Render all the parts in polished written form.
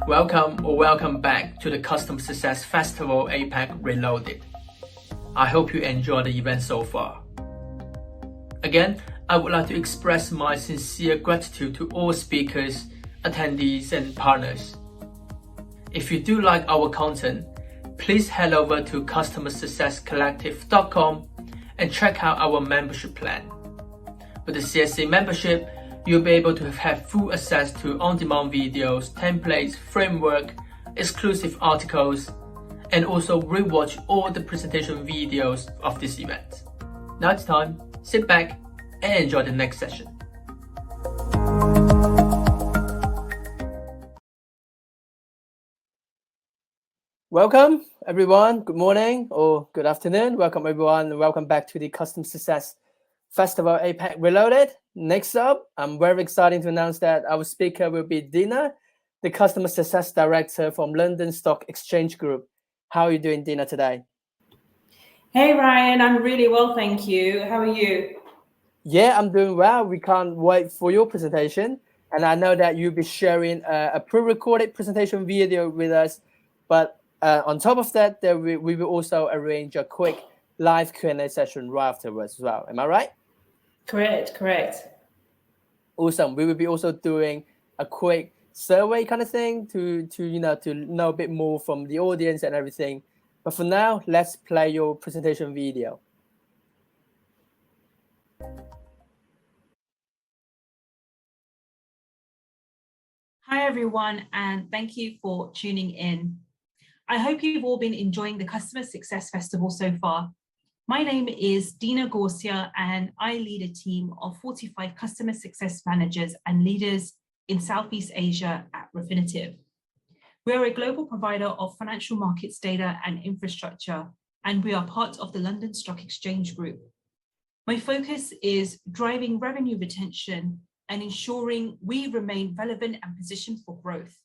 Welcome back to the Customer Success Festival APAC Reloaded. I hope you enjoyed the event so far. Again, I would like to express my sincere gratitude to all speakers, attendees, and partners. If you do like our content, please head over to customersuccesscollective.com and check out our membership plan. With the CSC membership, you'll be able to have full access to on-demand videos, templates, framework, exclusive articles, and also rewatch all the presentation videos of this event. Now it's time, sit back and enjoy the next session. Welcome everyone, good morning or good afternoon. Welcome everyone and welcome back to the Customer Success Festival APAC Reloaded. Next up, I'm very excited to announce that our speaker will be Dina, the Customer Success Director from London Stock Exchange Group. How are you doing, Dina, today? Hey, Ryan, I'm really well, thank you. How are you? Yeah, I'm doing well. We can't wait for your presentation. And I know that you'll be sharing a pre-recorded presentation video with us. But on top of that, we will also arrange a quick live Q&A session right afterwards as well. Am I right? Correct. Awesome. We will be also doing a quick survey kind of thing to know a bit more from the audience and everything. But for now, let's play your presentation video. Hi, everyone, and thank you for tuning in. I hope you've all been enjoying the Customer Success Festival so far. My name is Dina Gorsia, and I lead a team of 45 customer success managers and leaders in Southeast Asia at Refinitiv. We're a global provider of financial markets data and infrastructure, and we are part of the London Stock Exchange Group. My focus is driving revenue retention and ensuring we remain relevant and positioned for growth.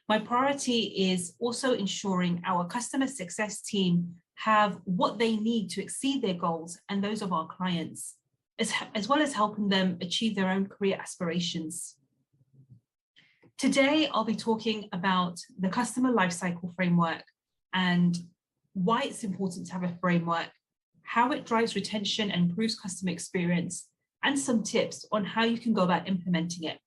My priority is also ensuring our customer success team have what they need to exceed their goals and those of our clients, as well as helping them achieve their own career aspirations. Today, I'll be talking about the customer lifecycle framework and why it's important to have a framework, how it drives retention and improves customer experience, and some tips on how you can go about implementing it.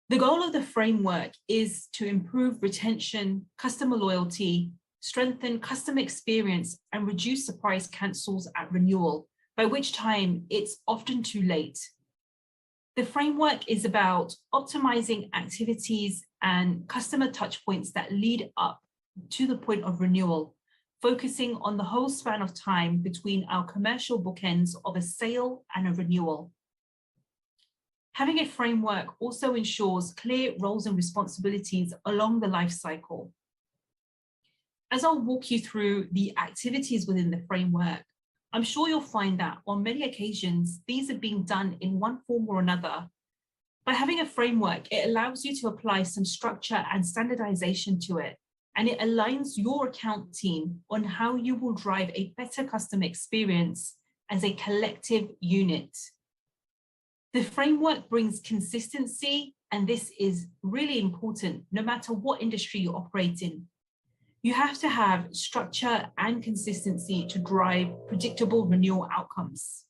The goal of the framework is to improve retention, customer loyalty, strengthen customer experience, and reduce surprise cancels at renewal, by which time it's often too late. The framework is about optimizing activities and customer touchpoints that lead up to the point of renewal, focusing on the whole span of time between our commercial bookends of a sale and a renewal. Having a framework also ensures clear roles and responsibilities along the life cycle. As I'll walk you through the activities within the framework, I'm sure you'll find that on many occasions, these are being done in one form or another. By having a framework, it allows you to apply some structure and standardization to it, and it aligns your account team on how you will drive a better customer experience as a collective unit. The framework brings consistency, and this is really important no matter what industry you operate in. You have to have structure and consistency to drive predictable renewal outcomes.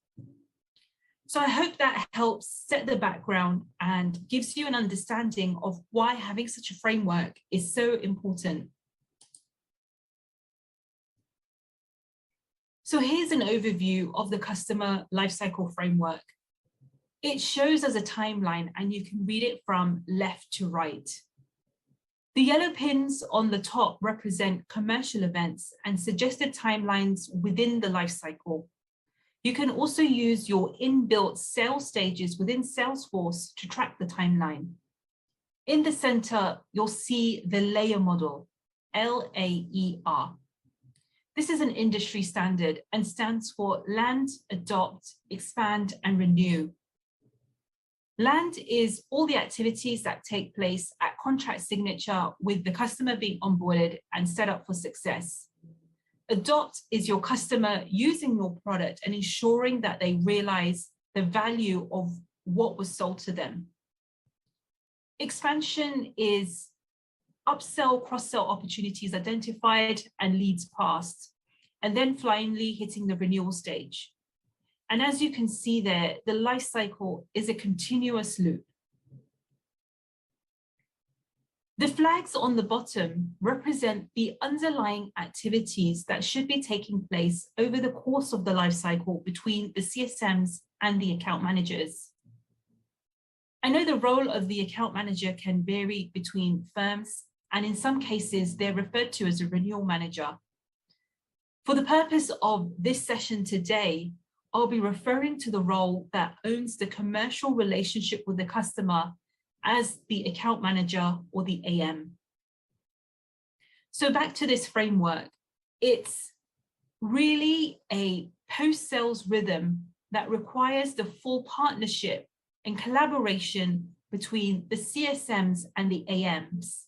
So I hope that helps set the background and gives you an understanding of why having such a framework is so important. So here's an overview of the customer lifecycle framework. It shows us a timeline, and you can read it from left to right. The yellow pins on the top represent commercial events and suggested timelines within the lifecycle. You can also use your inbuilt sales stages within Salesforce to track the timeline. In the center, you'll see the layer model, LAER. This is an industry standard and stands for land, adopt, expand, and renew. Land is all the activities that take place at contract signature with the customer being onboarded and set up for success. Adopt is your customer using your product and ensuring that they realize the value of what was sold to them. Expansion is upsell, cross-sell opportunities identified and leads passed, and then finally hitting the renewal stage. And as you can see there, the life cycle is a continuous loop. The flags on the bottom represent the underlying activities that should be taking place over the course of the life cycle between the CSMs and the account managers. I know the role of the account manager can vary between firms, and in some cases, they're referred to as a renewal manager. For the purpose of this session today, I'll be referring to the role that owns the commercial relationship with the customer as the account manager or the AM. So back to this framework, it's really a post-sales rhythm that requires the full partnership and collaboration between the CSMs and the AMs.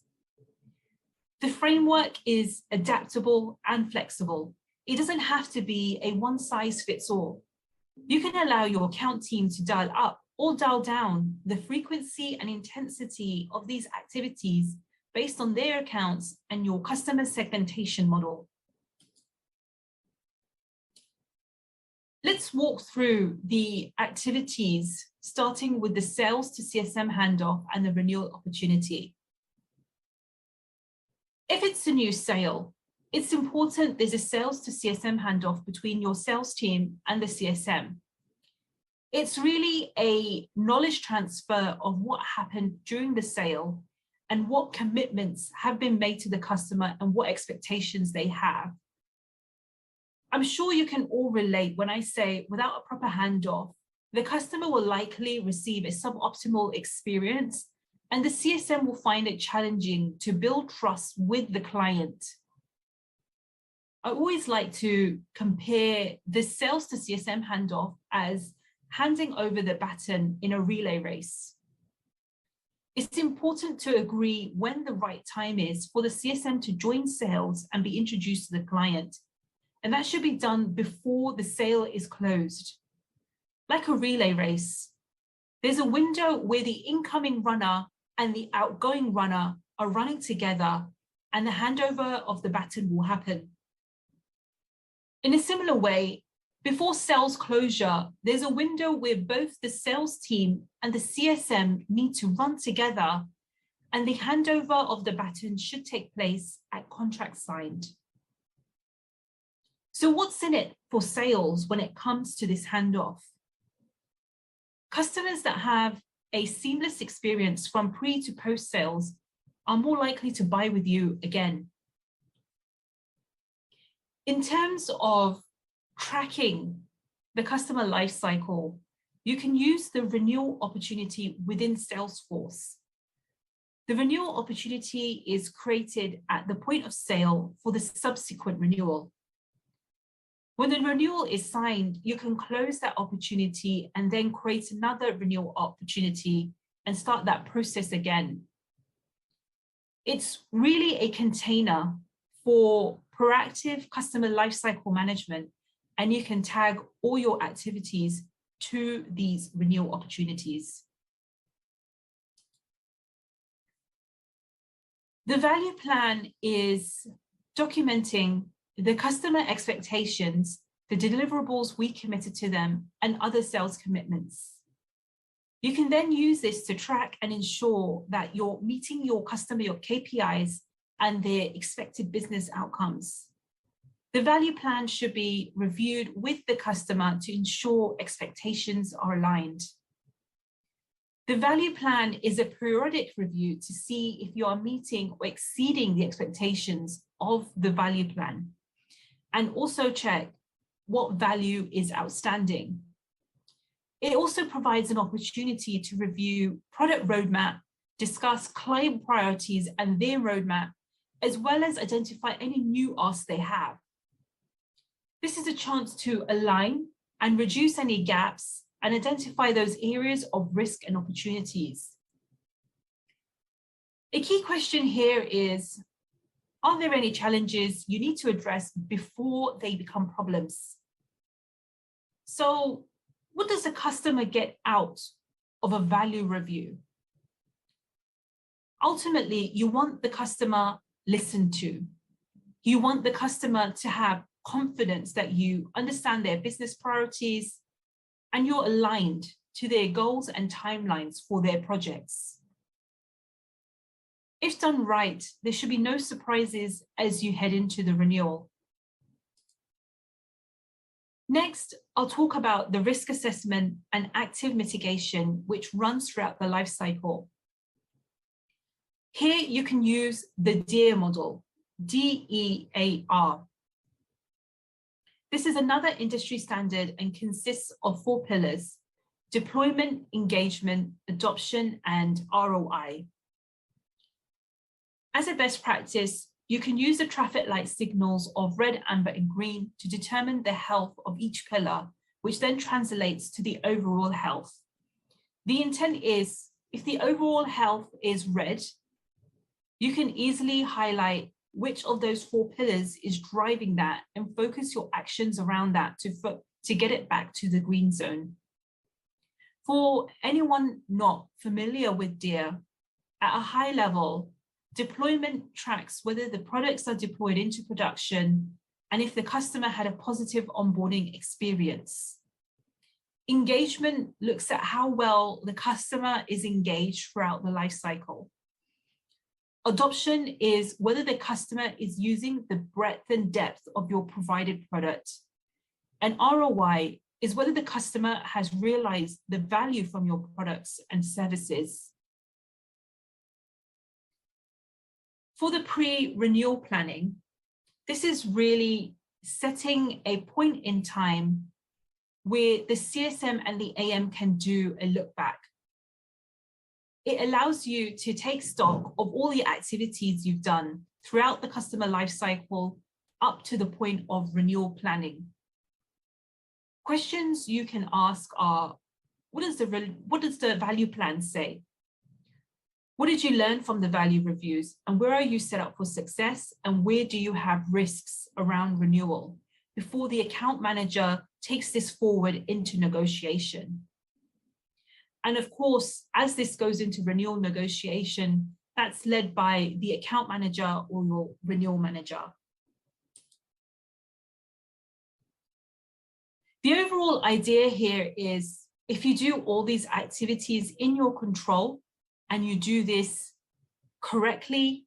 The framework is adaptable and flexible. It doesn't have to be a one-size-fits-all. You can allow your account team to dial up or dial down the frequency and intensity of these activities based on their accounts and your customer segmentation model. Let's walk through the activities, starting with the sales to CSM handoff and the renewal opportunity. If it's a new sale, it's important there's a sales to CSM handoff between your sales team and the CSM. It's really a knowledge transfer of what happened during the sale and what commitments have been made to the customer and what expectations they have. I'm sure you can all relate when I say without a proper handoff, the customer will likely receive a suboptimal experience and the CSM will find it challenging to build trust with the client. I always like to compare the sales to CSM handoff as handing over the baton in a relay race. It's important to agree when the right time is for the CSM to join sales and be introduced to the client. And that should be done before the sale is closed. Like a relay race, there's a window where the incoming runner and the outgoing runner are running together and the handover of the baton will happen. In a similar way, before sales closure, there's a window where both the sales team and the CSM need to run together, and the handover of the baton should take place at contract signed. So what's in it for sales when it comes to this handoff? Customers that have a seamless experience from pre to post sales are more likely to buy with you again. In terms of tracking the customer lifecycle, you can use the renewal opportunity within Salesforce. The renewal opportunity is created at the point of sale for the subsequent renewal. When the renewal is signed, you can close that opportunity and then create another renewal opportunity and start that process again. It's really a container for proactive customer lifecycle management, and you can tag all your activities to these renewal opportunities. The value plan is documenting the customer expectations, the deliverables we committed to them, and other sales commitments. You can then use this to track and ensure that you're meeting your customer, your KPIs, and their expected business outcomes. The value plan should be reviewed with the customer to ensure expectations are aligned. The value plan is a periodic review to see if you are meeting or exceeding the expectations of the value plan, and also check what value is outstanding. It also provides an opportunity to review product roadmap, discuss client priorities and their roadmap, as well as identify any new asks they have. This is a chance to align and reduce any gaps and identify those areas of risk and opportunities. A key question here is, are there any challenges you need to address before they become problems? So, what does a customer get out of a value review? Ultimately, you want the customer listened to. You want the customer to have confidence that you understand their business priorities and you're aligned to their goals and timelines for their projects. If done right, there should be no surprises as you head into the renewal. Next, I'll talk about the risk assessment and active mitigation, which runs throughout the life cycle. Here you can use the DEAR model, DEAR. This is another industry standard and consists of 4 pillars: deployment, engagement, adoption, and ROI. As a best practice, you can use the traffic light signals of red, amber, and green to determine the health of each pillar, which then translates to the overall health. The intent is, if the overall health is red, you can easily highlight which of those 4 pillars is driving that and focus your actions around that to get it back to the green zone. For anyone not familiar with DEAR, at a high level, deployment tracks whether the products are deployed into production and if the customer had a positive onboarding experience. Engagement looks at how well the customer is engaged throughout the life cycle. Adoption is whether the customer is using the breadth and depth of your provided product. And ROI is whether the customer has realized the value from your products and services. For the pre-renewal planning, this is really setting a point in time where the CSM and the AM can do a look back. It allows you to take stock of all the activities you've done throughout the customer lifecycle up to the point of renewal planning. Questions you can ask are, what does the value plan say? What did you learn from the value reviews? And where are you set up for success? And where do you have risks around renewal before the account manager takes this forward into negotiation? And of course, as this goes into renewal negotiation, that's led by the account manager or your renewal manager. The overall idea here is if you do all these activities in your control and you do this correctly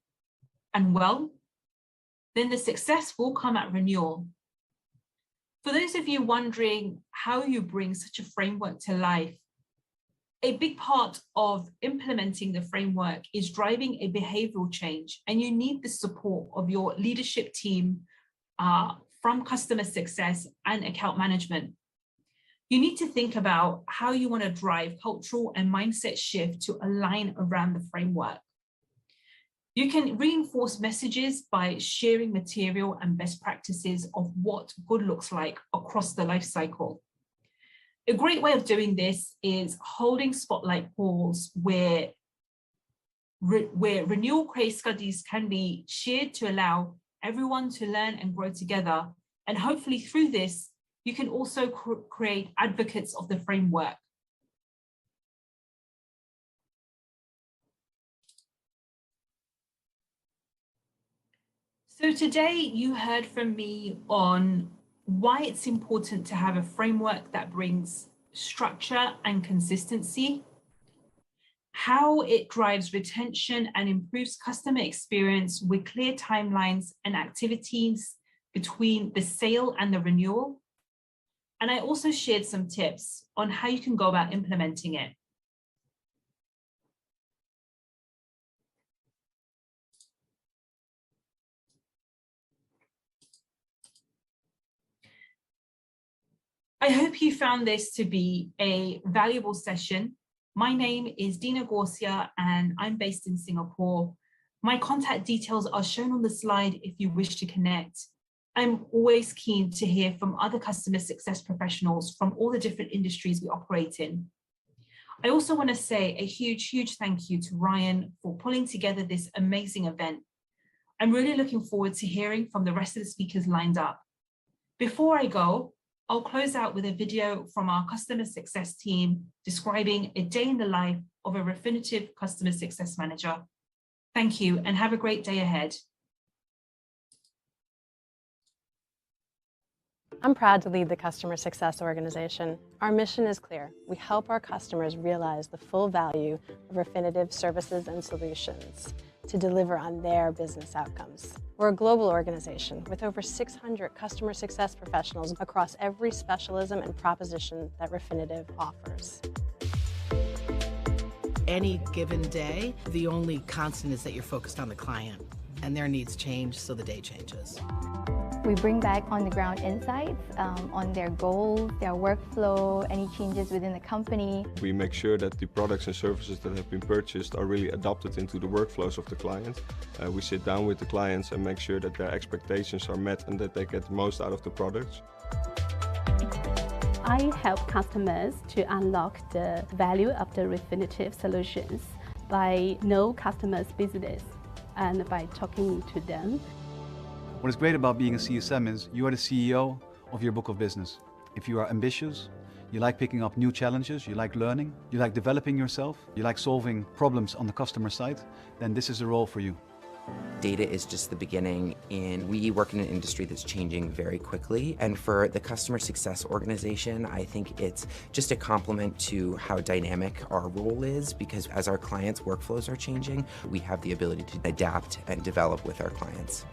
and well, then the success will come at renewal. For those of you wondering how you bring such a framework to life, a big part of implementing the framework is driving a behavioral change, and you need the support of your leadership team from customer success and account management. You need to think about how you want to drive cultural and mindset shift to align around the framework. You can reinforce messages by sharing material and best practices of what good looks like across the life cycle. A great way of doing this is holding spotlight calls where renewal case studies can be shared to allow everyone to learn and grow together. And hopefully through this, you can also create advocates of the framework. So today you heard from me on why it's important to have a framework that brings structure and consistency, how it drives retention and improves customer experience with clear timelines and activities between the sale and the renewal. And I also shared some tips on how you can go about implementing it. I hope you found this to be a valuable session. My name is Dina Gorsia and I'm based in Singapore. My contact details are shown on the slide if you wish to connect. I'm always keen to hear from other customer success professionals from all the different industries we operate in. I also want to say a huge thank you to Ryan for pulling together this amazing event. I'm really looking forward to hearing from the rest of the speakers lined up. Before I go, I'll close out with a video from our customer success team describing a day in the life of a Refinitiv customer success manager. Thank you, and have a great day ahead. I'm proud to lead the customer success organization. Our mission is clear. We help our customers realize the full value of Refinitiv services and solutions to deliver on their business outcomes. We're a global organization with over 600 customer success professionals across every specialism and proposition that Refinitiv offers. Any given day, the only constant is that you're focused on the client and their needs change, so the day changes. We bring back on-the-ground insights on their goals, their workflow, any changes within the company. We make sure that the products and services that have been purchased are really adapted into the workflows of the client. We sit down with the clients and make sure that their expectations are met and that they get the most out of the products. I help customers to unlock the value of the Refinitiv solutions by know customers' business and by talking to them. What is great about being a CSM is you are the CEO of your book of business. If you are ambitious, you like picking up new challenges, you like learning, you like developing yourself, you like solving problems on the customer side, then this is a role for you. Data is just the beginning, and we work in an industry that's changing very quickly. And for the customer success organization, I think it's just a complement to how dynamic our role is, because as our clients' workflows are changing, we have the ability to adapt and develop with our clients.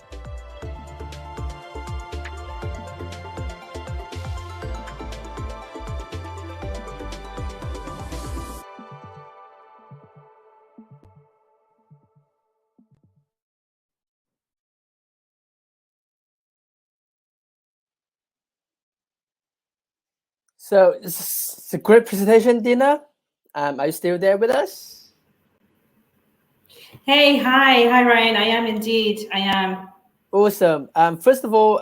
So it's a great presentation, Dina. Are you still there with us? Hey, hi, Ryan. I am indeed. I am. Awesome. First of all,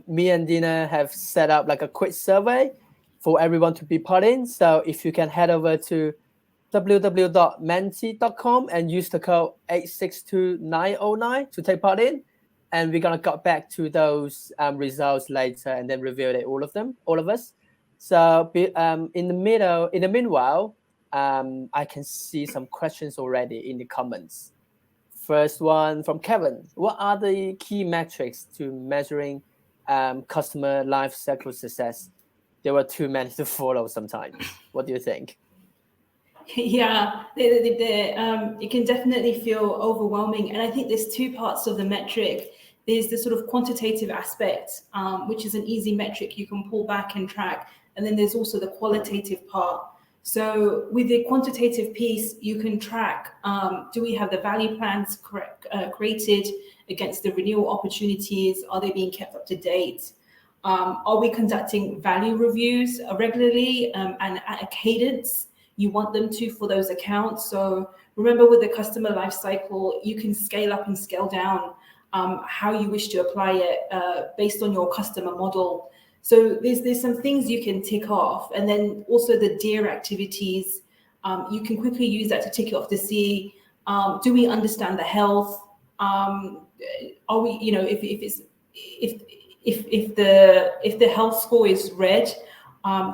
me and Dina have set up like a quick survey for everyone to be part in. So if you can head over to www.menti.com and use the code 862909 to take part in, and we're gonna get back to those results later and then reveal it, all of us. So in the meanwhile, I can see some questions already in the comments. First one from Kevin. What are the key metrics to measuring customer life cycle success? There were too many to follow sometimes. What do you think? Yeah, it can definitely feel overwhelming. And I think there's two parts of the metric. There's the sort of quantitative aspect, which is an easy metric you can pull back and track. And then there's also the qualitative part. So with the quantitative piece, you can track, do we have the value plans created against the renewal opportunities? Are they being kept up to date? Are we conducting value reviews regularly and at a cadence you want them to for those accounts? So remember, with the customer lifecycle, you can scale up and scale down how you wish to apply it based on your customer model. So there's some things you can tick off, and then also the DEAR activities. You can quickly use that to tick it off to see, do we understand the health? Are we, if the health score is red,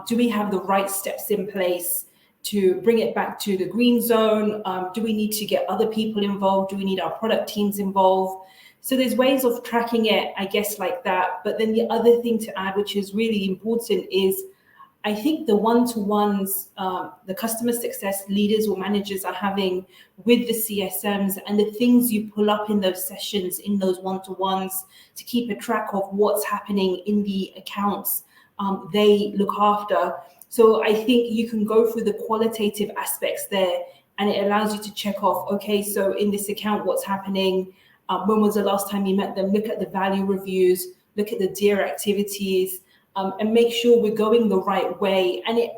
do we have the right steps in place to bring it back to the green zone? Do we need to get other people involved? Do we need our product teams involved? So there's ways of tracking it, I guess, like that. But then the other thing to add, which is really important, is I think the one-to-ones the customer success leaders or managers are having with the CSMs, and the things you pull up in those sessions, in those one-to-ones, to keep a track of what's happening in the accounts they look after. So I think you can go through the qualitative aspects there, and it allows you to check off, okay, so in this account, what's happening? When was the last time you met them? Look at the value reviews, look at the DEAR activities, and make sure we're going the right way. And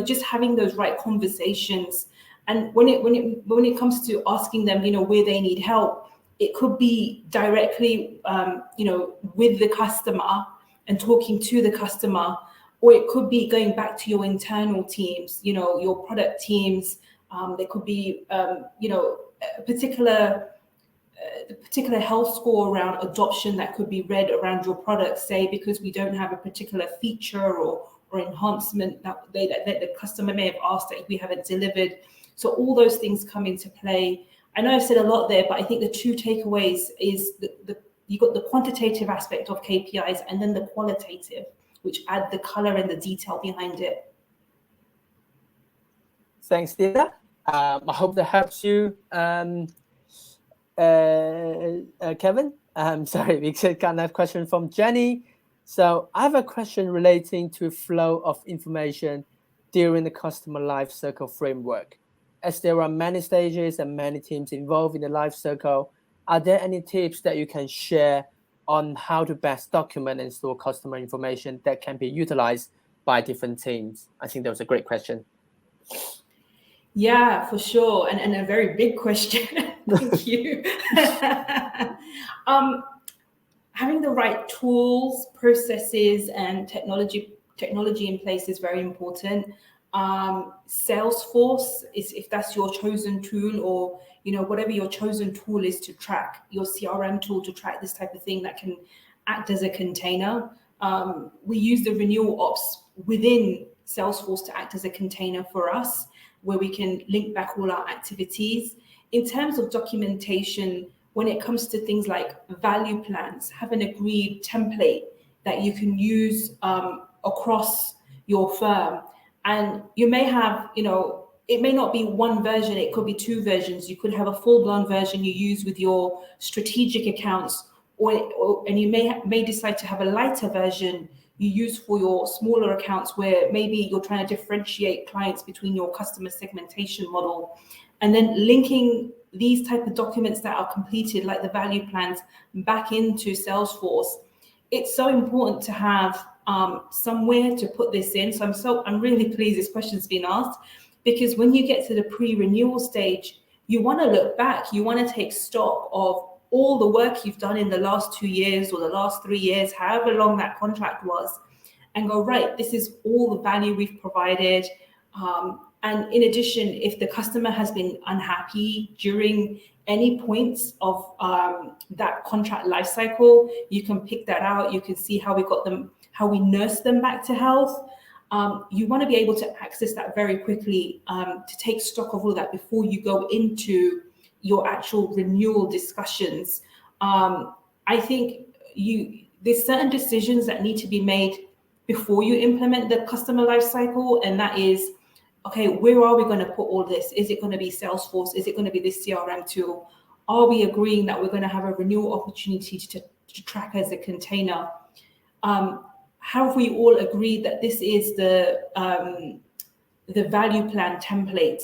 just having those right conversations. And when it comes to asking them, where they need help, it could be directly, with the customer and talking to the customer, or it could be going back to your internal teams, your product teams. There could be, a particular health score around adoption that could be read around your product, say, because we don't have a particular feature or enhancement that the customer may have asked that we haven't delivered. So all those things come into play. I know I've said a lot there, but I think the two takeaways is you got the quantitative aspect of KPIs and then the qualitative, which add the color and the detail behind it. Thanks, Dina. I hope that helps you, Kevin. Sorry, we can't have a question from Jenny. So I have a question relating to flow of information during the customer lifecycle framework. As there are many stages and many teams involved in the lifecycle, are there any tips that you can share on how to best document and store customer information that can be utilized by different teams? I think that was a great question. Yeah, for sure. And a very big question. Thank you. Having the right tools, processes, and technology in place is very important. Salesforce is, if that's your chosen tool, or whatever your chosen tool is to track, your CRM tool to track this type of thing that can act as a container. We use the renewal ops within Salesforce to act as a container for us, where we can link back all our activities. In terms of documentation, when it comes to things like value plans, have an agreed template that you can use across your firm. And you may have, it may not be one version, it could be two versions. You could have a full-blown version you use with your strategic accounts, and you may decide to have a lighter version you use for your smaller accounts, where maybe you're trying to differentiate clients between your customer segmentation model. And then linking these type of documents that are completed, like the value plans, back into Salesforce. It's so important to have somewhere to put this in. So I'm really pleased this question's been asked, because when you get to the pre-renewal stage, you want to look back, you want to take stock of all the work you've done in the last 2 years or the last 3 years, however long that contract was, and go, right, this is all the value we've provided. And in addition, if the customer has been unhappy during any points of that contract lifecycle, you can pick that out. You can see how we got them, how we nursed them back to health. You want to be able to access that very quickly to take stock of all of that before you go into your actual renewal discussions. I think there's certain decisions that need to be made before you implement the customer lifecycle, and that is, okay, where are we going to put all this? Is it going to be Salesforce? Is it going to be this CRM tool? Are we agreeing that we're going to have a renewal opportunity to track as a container? Have we all agreed that this is the value plan template?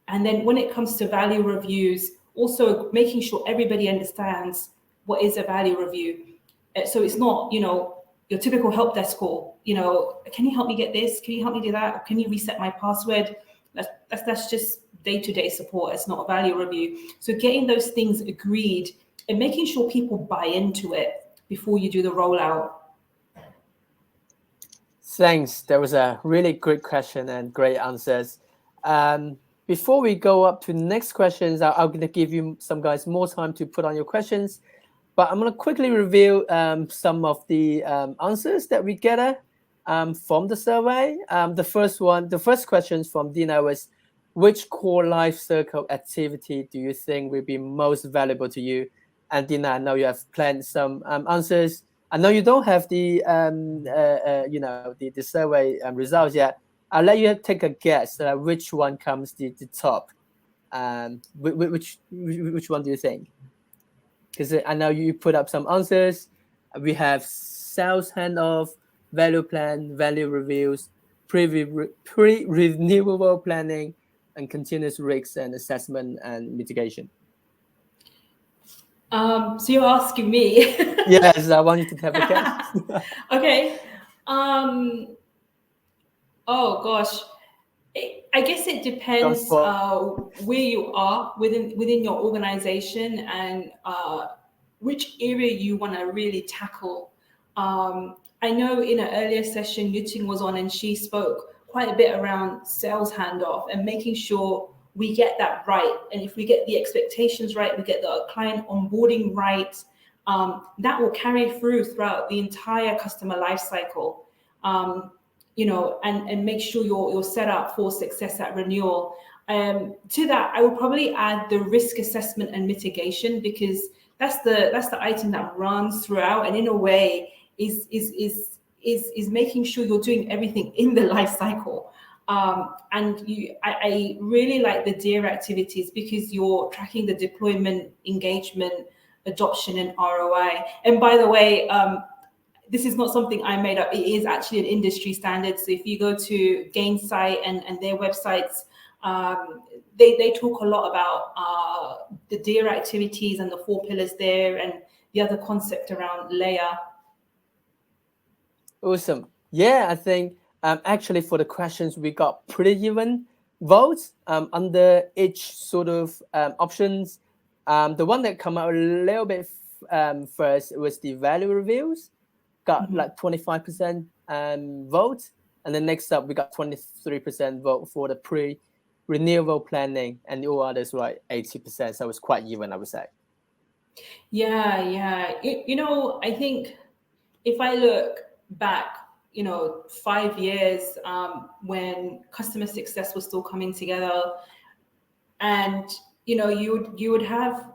And then when it comes to value reviews, also making sure everybody understands what is a value review. So it's not, your typical help desk call, can you help me get this? Can you help me do that? Can you reset my password? That's just day-to-day support. It's not a value review. So getting those things agreed and making sure people buy into it before you do the rollout. Thanks. That was a really great question and great answers. Before we go up to next questions, I'm going to give you some guys more time to put on your questions. But I'm going to quickly review some of the answers that we gathered from the survey. The first question from Dina was, which core life circle activity do you think will be most valuable to you? And Dina, I know you have planned some answers. I know you don't have the the survey results yet. I'll let you take a guess which one comes the top. Which one do you think? Because I know you put up some answers. We have sales handoff, value plan, value reviews, pre-renewable planning, and continuous risks and assessment and mitigation. So you're asking me? Yes, I want you to have a guess. Okay. Oh gosh, I guess it depends where you are within your organization and which area you want to really tackle. I know in an earlier session, Yuting was on and she spoke quite a bit around sales handoff and making sure we get that right. And if we get the expectations right, we get the client onboarding right, that will carry throughout the entire customer life cycle. And make sure you're set up for success at renewal. To that, I would probably add the risk assessment and mitigation, because that's the item that runs throughout, and in a way is making sure you're doing everything in the life cycle. And I really like the DEAR activities, because you're tracking the deployment, engagement, adoption, and ROI. And by the way, this is not something I made up. It is actually an industry standard. So if you go to Gainsight and their websites, they talk a lot about the DEAR activities and the 4 pillars there, and the other concept around layer. Awesome. Yeah, I think actually for the questions, we got pretty even votes under each sort of options. The one that come out a little bit first was the value reviews, got like 25% vote. And then next up, we got 23% vote for the pre-renewal planning, and all others were like 80%. So it was quite even, I would say. Yeah. You know, I think if I look back, 5 years when customer success was still coming together, and you would have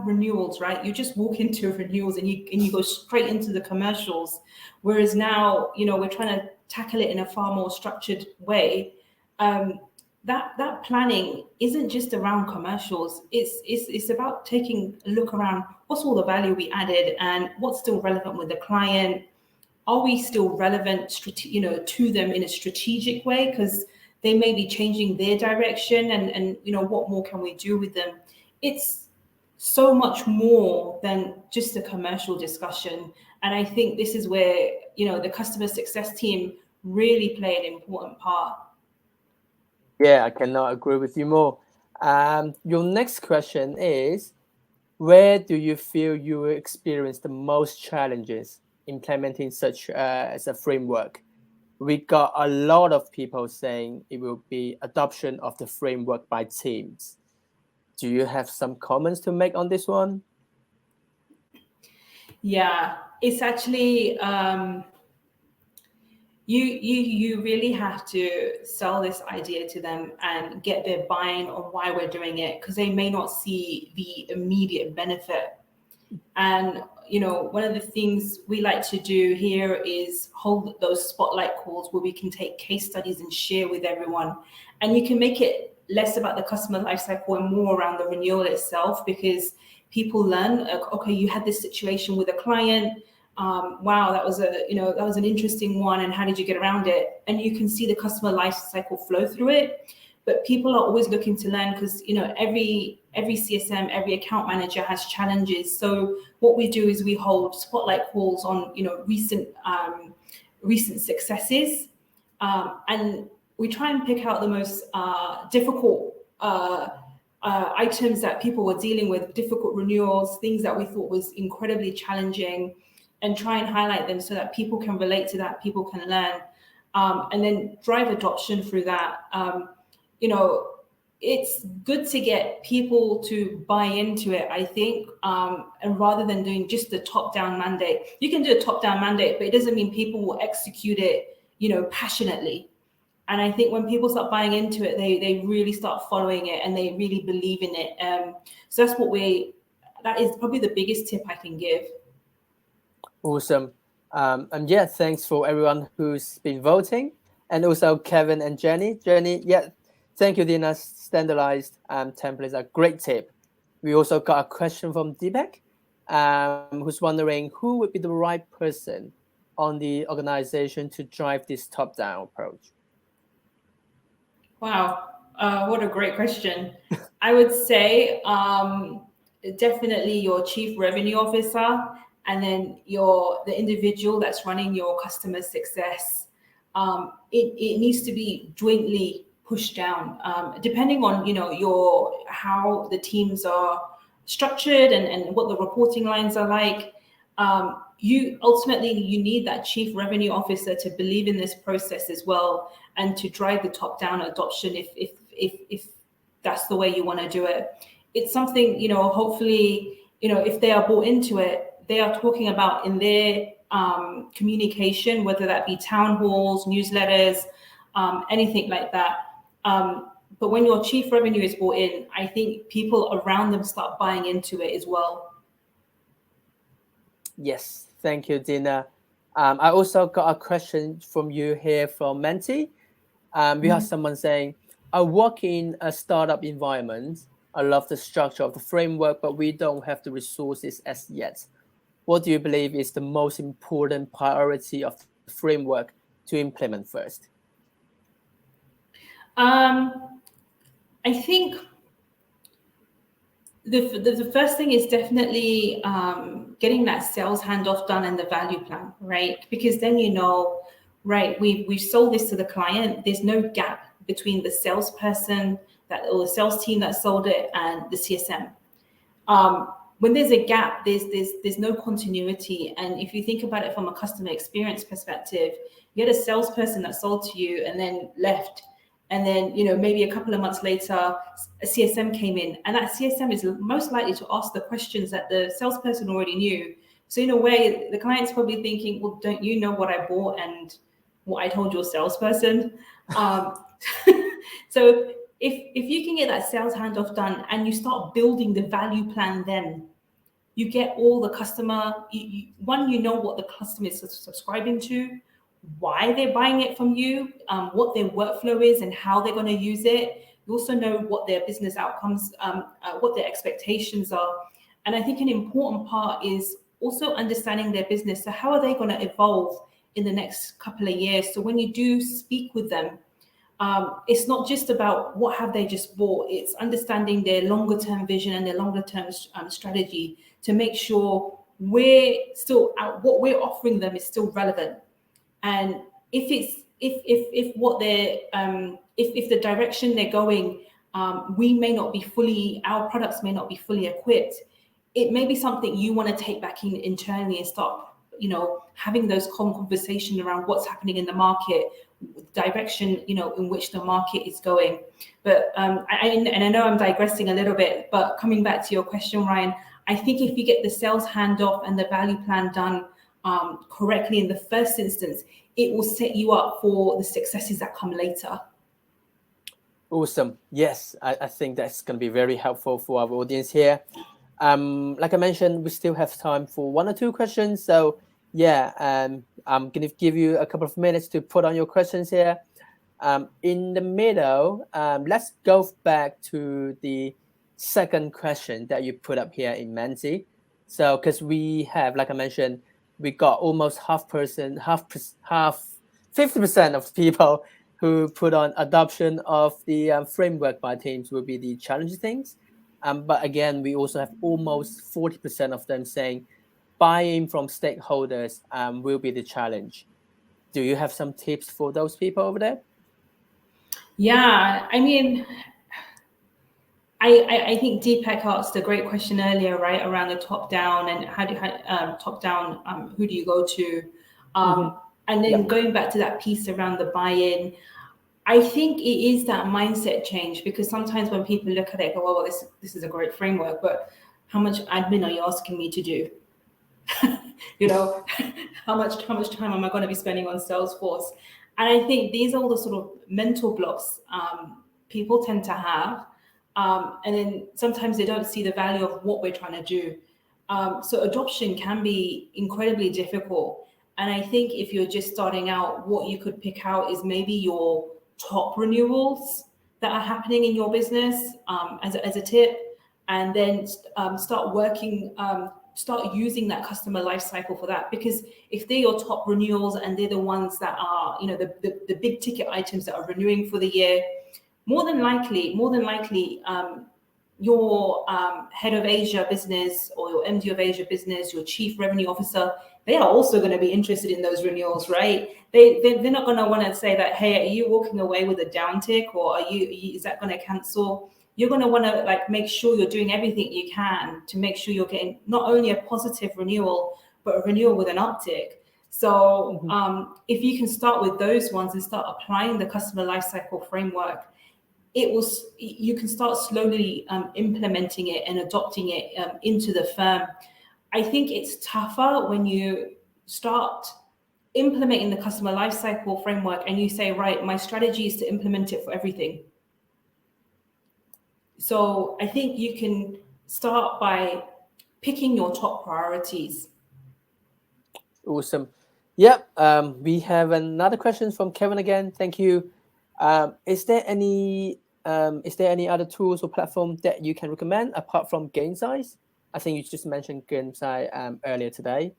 renewals, right? You just walk into renewals and you go straight into the commercials, whereas now we're trying to tackle it in a far more structured way. That planning isn't just around commercials. It's about taking a look around what's all the value we added and what's still relevant with the client. Are we still relevant to them in a strategic way, because they may be changing their direction, and what more can we do with them? It's so much more than just a commercial discussion, and I think this is where the customer success team really play an important part. Yeah, I cannot agree with you more. Your next question is, where do you feel you experience the most challenges implementing such as a framework? We got a lot of people saying it will be adoption of the framework by teams. Do you have some comments to make on this one? Yeah, it's actually you really have to sell this idea to them and get their buy-in on why we're doing it, because they may not see the immediate benefit. And one of the things we like to do here is hold those spotlight calls where we can take case studies and share with everyone, and you can make it less about the customer lifecycle and more around the renewal itself, because people learn, okay, you had this situation with a client, wow, that was an interesting one, and how did you get around it? And you can see the customer lifecycle flow through it. But people are always looking to learn, because every CSM, every account manager has challenges. So what we do is we hold spotlight calls on recent successes, and we try and pick out the most difficult items that people were dealing with, difficult renewals, things that we thought was incredibly challenging, and try and highlight them so that people can relate to that, people can learn, and then drive adoption through that. It's good to get people to buy into it, I think, and rather than doing just the top-down mandate. You can do a top-down mandate, but it doesn't mean people will execute it, passionately. And I think when people start buying into it, they really start following it, and they really believe in it. So that is probably the biggest tip I can give. Awesome. And yeah, thanks for everyone who's been voting, and also Kevin and Jenny. Yeah, thank you, Dina. Standardized templates are a great tip. We also got a question from Deepak, who's wondering who would be the right person on the organization to drive this top-down approach. Wow, what a great question. I would say definitely your chief revenue officer, and then the individual that's running your customer success. It needs to be jointly pushed down, depending on how the teams are structured and what the reporting lines are like. You need that chief revenue officer to believe in this process as well, and to drive the top-down adoption if that's the way you want to do it. It's something, hopefully, if they are bought into it, they are talking about in their communication, whether that be town halls, newsletters, anything like that. But when your chief revenue is brought in, I think people around them start buying into it as well. Yes, thank you, Dina. I also got a question from you here from Menti. We have someone saying, I work in a startup environment. I love the structure of the framework, but we don't have the resources as yet. What do you believe is the most important priority of the framework to implement first? I think the first thing is definitely getting that sales handoff done and the value plan, right? Because then you know, right, we've sold this to the client. There's no gap between the salesperson or the sales team that sold it and the CSM. When there's a gap, there's no continuity. And if you think about it from a customer experience perspective, you had a salesperson that sold to you and then left. And then, you know, maybe a couple of months later, a CSM came in, and that CSM is most likely to ask the questions that the salesperson already knew. So in a way, the client's probably thinking, well, don't you know what I bought and what I told your salesperson? So if you can get that sales handoff done and you start building the value plan, then you get all the customer, you know what the customer is subscribing to, why they're buying it from you, what their workflow is and how they're going to use it. You also know what their business outcomes, what their expectations are. And I think an important part is also understanding their business. So how are they going to evolve in the next couple of years? So when you do speak with them, it's not just about what have they just bought, it's understanding their longer term vision and their longer term strategy to make sure we're still what we're offering them is still relevant. And if what they're if the direction they're going, our products may not be fully equipped, it may be something you want to take back in internally and start, you know, having those conversations around what's happening in the market, direction, you know, in which the market is going. But I know I'm digressing a little bit, but coming back to your question, Ryan, I think if you get the sales handoff and the value plan done correctly in the first instance, it will set you up for the successes that come later. Awesome. Yes, I think that's going to be very helpful for our audience here. Like I mentioned, we still have time for 1 or 2 questions. So yeah, I'm going to give you a couple of minutes to put on your questions here. In the middle, let's go back to the second question that you put up here in Menti. So because we have, like I mentioned, we got almost 50% of people who put on adoption of the framework by teams will be the challenging things. But again, we also have almost 40% of them saying buy-in from stakeholders will be the challenge. Do you have some tips for those people over there? Yeah, I mean, I think Deepak asked a great question earlier, right, around the top down and top down, who do you go to? And then going back to that piece around the buy-in, I think it is that mindset change, because sometimes when people look at it, go, well, this is a great framework, but how much admin are you asking me to do? You know, how much time am I going to be spending on Salesforce? And I think these are all the sort of mental blocks people tend to have. And then sometimes they don't see the value of what we're trying to do. So adoption can be incredibly difficult. And I think if you're just starting out, what you could pick out is maybe your top renewals that are happening in your business as a tip, and then start using that customer lifecycle for that. Because if they're your top renewals and they're the ones that are, you know, the big ticket items that are renewing for the year, more than likely, your head of Asia business or your MD of Asia business, your chief revenue officer, they are also going to be interested in those renewals, right? They're not going to want to say that, hey, are you walking away with a downtick, or is that going to cancel? You're going to want to like make sure you're doing everything you can to make sure you're getting not only a positive renewal, but a renewal with an uptick. So if you can start with those ones and start applying the customer lifecycle framework, you can start slowly implementing it and adopting it into the firm. I think it's tougher when you start implementing the customer lifecycle framework and you say, right, my strategy is to implement it for everything. So I think you can start by picking your top priorities. Awesome. Yep. We have another question from Kevin again. Thank you. Is there any other tools or platform that you can recommend apart from Gainsight? I think you just mentioned Gainsight earlier today.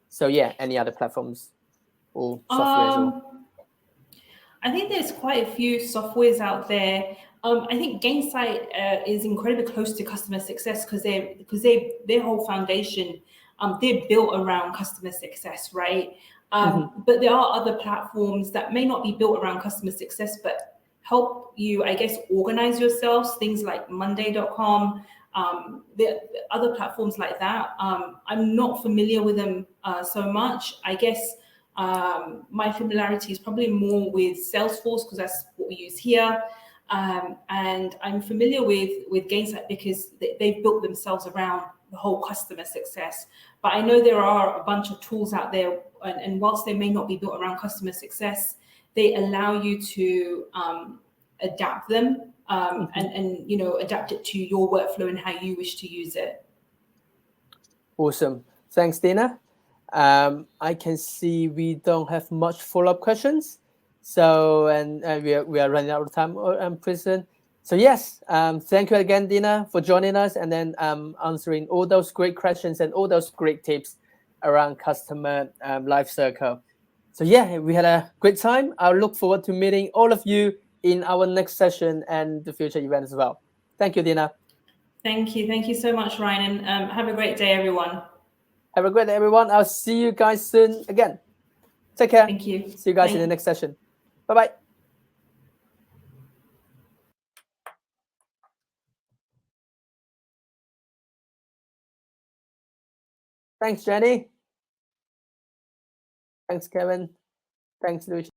So yeah, any other platforms or softwares? I think there's quite a few softwares out there. I think Gainsight is incredibly close to customer success because their whole foundation, they're built around customer success, right? But there are other platforms that may not be built around customer success, but help you, I guess, organize yourselves. Things like Monday.com, the other platforms like that. I'm not familiar with them so much. I guess my familiarity is probably more with Salesforce because that's what we use here. And I'm familiar with Gainsight because they've built themselves around the whole customer success. But I know there are a bunch of tools out there, and whilst they may not be built around customer success, they allow you to adapt them and adapt it to your workflow and how you wish to use it. Awesome. Thanks, Dina. I can see we don't have much follow-up questions. So, and we are running out of time, Prison. So yes, thank you again, Dina, for joining us and then answering all those great questions and all those great tips around customer life cycle. So yeah, we had a great time. I look forward to meeting all of you in our next session and the future events as well. Thank you, Dina. Thank you. Thank you so much, Ryan. And have a great day, everyone. Have a great day, everyone. I'll see you guys soon again. Take care. Thank you. See you guys in the next session. Bye-bye. Thanks, Jenny. Thanks, Kevin. Thanks, Lucia.